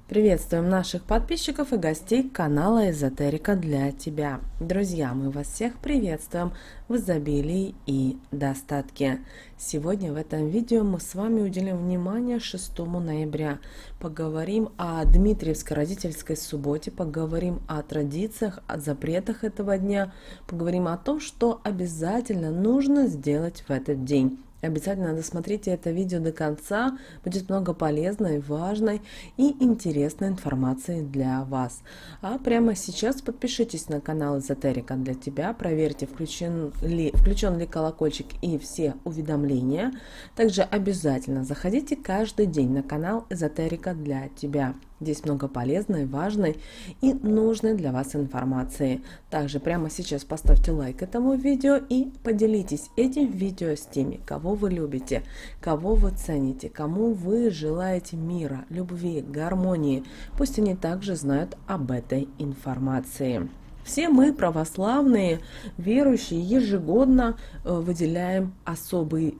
Приветствуем наших подписчиков и гостей канала Эзотерика для тебя. Друзья, мы вас всех приветствуем в изобилии и достатке. Сегодня в этом видео мы с вами уделим внимание 6 ноября. Поговорим о Дмитриевской родительской субботе, поговорим о традициях, о запретах этого дня, поговорим о том, что обязательно нужно сделать в этот день. Обязательно досмотрите это видео до конца, будет много полезной, важной и интересной информации для вас. А прямо сейчас подпишитесь на канал Эзотерика для тебя, проверьте, включен ли колокольчик и все уведомления. Также обязательно заходите каждый день на канал Эзотерика для тебя. Здесь много полезной, важной и нужной для вас информации. Также прямо сейчас поставьте лайк этому видео и поделитесь этим видео с теми, кого вы любите, кого вы цените, кому вы желаете мира, любви, гармонии. Пусть они также знают об этой информации. Все мы, православные, верующие, ежегодно выделяем особые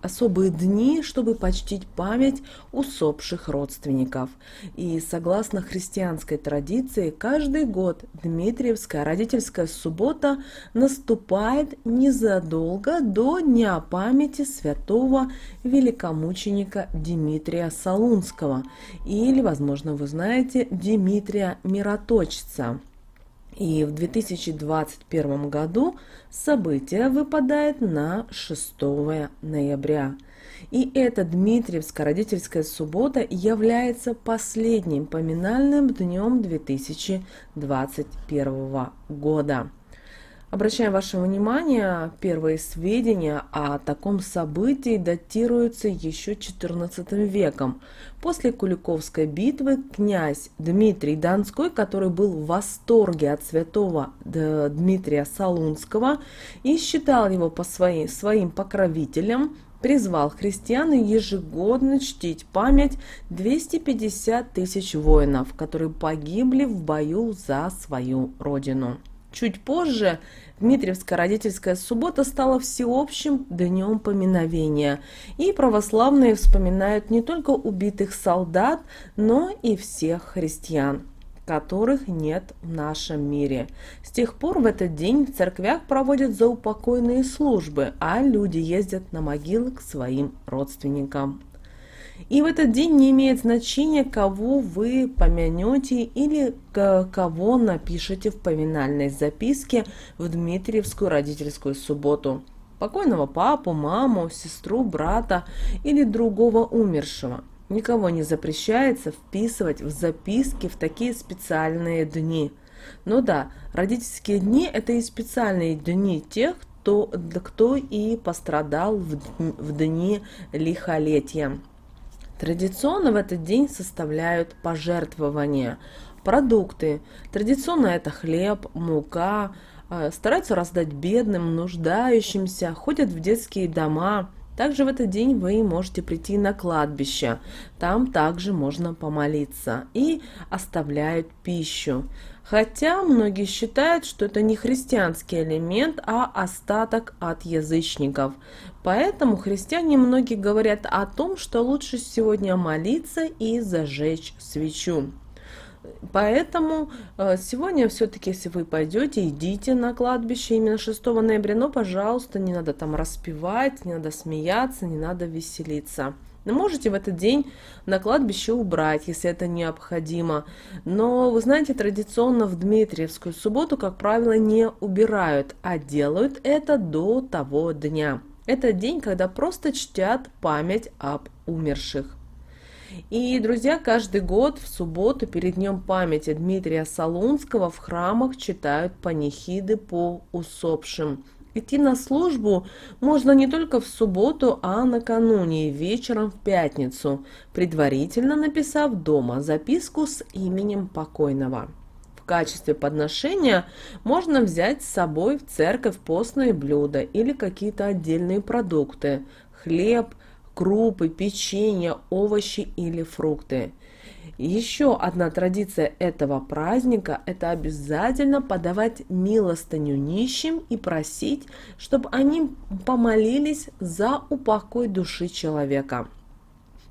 дни, чтобы почтить память усопших родственников. И согласно христианской традиции, каждый год Дмитриевская родительская суббота наступает незадолго до Дня памяти святого великомученика Дмитрия Солунского, или, возможно, вы знаете, Дмитрия Мироточца. И в 2021 году событие выпадает на 6 ноября. И эта Дмитриевская родительская суббота является последним поминальным днем 2021 года. Обращаем ваше внимание, первые сведения о таком событии датируются еще XIV веком. После Куликовской битвы князь Дмитрий Донской, который был в восторге от святого Дмитрия Солунского и считал его своим покровителем, призвал христиан ежегодно чтить память 250 тысяч воинов, которые погибли в бою за свою родину. Чуть позже Дмитриевская родительская суббота стала всеобщим днем поминовения, и православные вспоминают не только убитых солдат, но и всех христиан, которых нет в нашем мире. С тех пор в этот день в церквях проводят заупокойные службы, а люди ездят на могилы к своим родственникам. И в этот день не имеет значения, кого вы помянете или кого напишите в поминальной записке в Дмитриевскую родительскую субботу. Покойного папу, маму, сестру, брата или другого умершего. Никого не запрещается вписывать в записки в такие специальные дни. Ну да, родительские дни – это и специальные дни тех, кто и пострадал в дни лихолетия. Традиционно в этот день составляют пожертвования, продукты. Традиционно это хлеб, мука, стараются раздать бедным, нуждающимся, ходят в детские дома. Также в этот день вы можете прийти на кладбище, там также можно помолиться, и оставляют пищу. Хотя многие считают, что это не христианский элемент, а остаток от язычников. Поэтому христиане многие говорят о том, что лучше сегодня молиться и зажечь свечу. Поэтому сегодня все-таки, если вы пойдете, идите на кладбище именно 6 ноября, но, пожалуйста, не надо там распевать, не надо смеяться, не надо веселиться. Но можете в этот день на кладбище убрать, если это необходимо. Но, вы знаете, традиционно в Дмитриевскую субботу, как правило, не убирают, а делают это до того дня. Это день, когда просто чтят память об умерших. И, друзья, каждый год в субботу перед Днем памяти Дмитрия Солунского в храмах читают панихиды по усопшим. Идти на службу можно не только в субботу, а накануне, вечером в пятницу, предварительно написав дома записку с именем покойного. В качестве подношения можно взять с собой в церковь постные блюда или какие-то отдельные продукты – хлеб, крупы, печенье, овощи или фрукты. Еще одна традиция этого праздника – это обязательно подавать милостыню нищим и просить, чтобы они помолились за упокой души человека.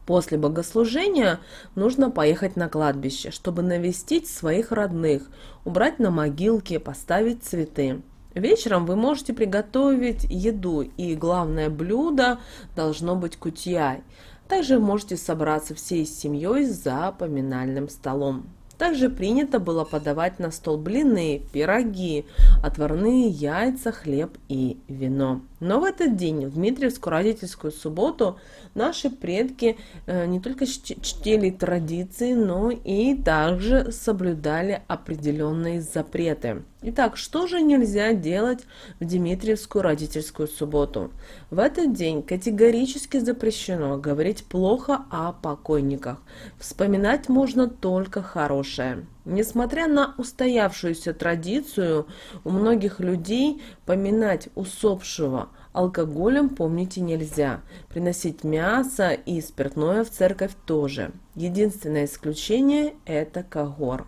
После богослужения нужно поехать на кладбище, чтобы навестить своих родных, убрать на могилке, поставить цветы. Вечером вы можете приготовить еду, и главное блюдо должно быть кутьяй. Также можете собраться всей семьей за поминальным столом. Также принято было подавать на стол блины, пироги, отварные яйца, хлеб и вино. Но в этот день, в Дмитриевскую родительскую субботу, наши предки не только чтили традиции, но и также соблюдали определенные запреты. Итак, что же нельзя делать в Дмитриевскую родительскую субботу? В этот день категорически запрещено говорить плохо о покойниках. Вспоминать можно только хорошее. Несмотря на устоявшуюся традицию, у многих людей поминать усопшего алкоголем, помните, нельзя. Приносить мясо и спиртное в церковь тоже. Единственное исключение – это когор.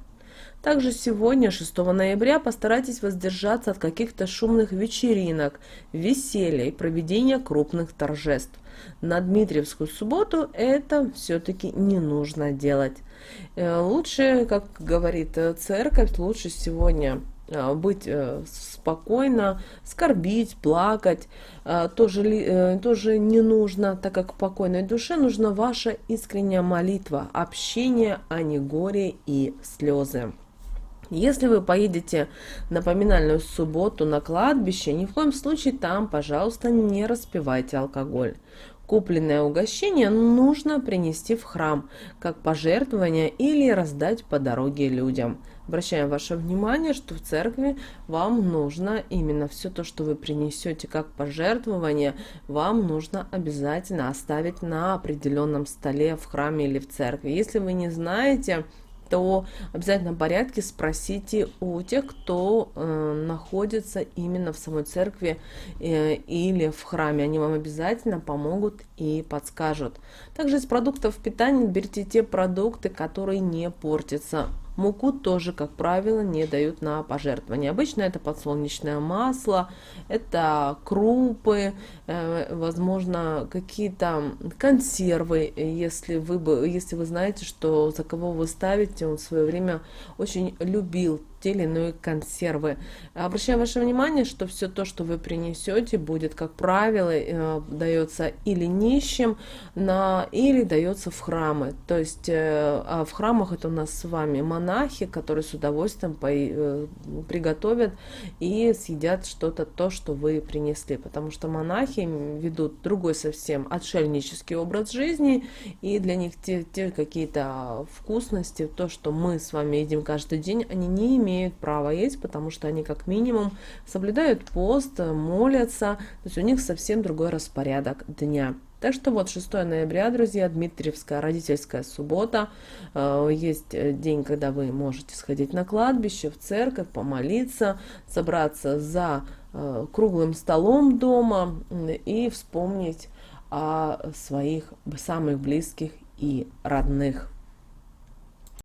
Также сегодня, 6 ноября, постарайтесь воздержаться от каких-то шумных вечеринок, веселья и проведения крупных торжеств. На Дмитриевскую субботу это все-таки не нужно делать. Лучше, как говорит церковь, лучше сегодня быть спокойно, скорбить, плакать тоже не нужно, так как покойной душе нужна ваша искренняя молитва, общение, а не горе и слезы. Если вы поедете на поминальную субботу на кладбище, ни в коем случае там, пожалуйста, не распивайте алкоголь. Купленное угощение нужно принести в храм, как пожертвование или раздать по дороге людям. Обращаем ваше внимание, что в церкви вам нужно именно все то, что вы принесете как пожертвование, вам нужно обязательно оставить на определенном столе в храме или в церкви. Если вы не знаете, то в обязательном порядке спросите у тех, кто находится именно в самой церкви или в храме. Они вам обязательно помогут и подскажут. Также из продуктов питания берите те продукты, которые не портятся. Муку тоже, как правило, не дают на пожертвование. Обычно это подсолнечное масло, это крупы, возможно, какие-то консервы, если вы знаете, что за кого вы ставите, он в свое время очень любил те или иные консервы. Обращаю ваше внимание, что все то, что вы принесете, будет, как правило, дается или нищим, или дается в храмы. То есть в храмах это у нас с вами монахи, которые с удовольствием приготовят и съедят что-то, то, что вы принесли. Потому что монахи ведут другой совсем отшельнический образ жизни, и для них те какие-то вкусности, то, что мы с вами едим каждый день, они не имеют права есть, потому что они как минимум соблюдают пост, молятся, то есть у них совсем другой распорядок дня. Так что вот 6 ноября, друзья, Дмитриевская родительская суббота. Есть день, когда вы можете сходить на кладбище, в церковь, помолиться, собраться за круглым столом дома и вспомнить о своих самых близких и родных.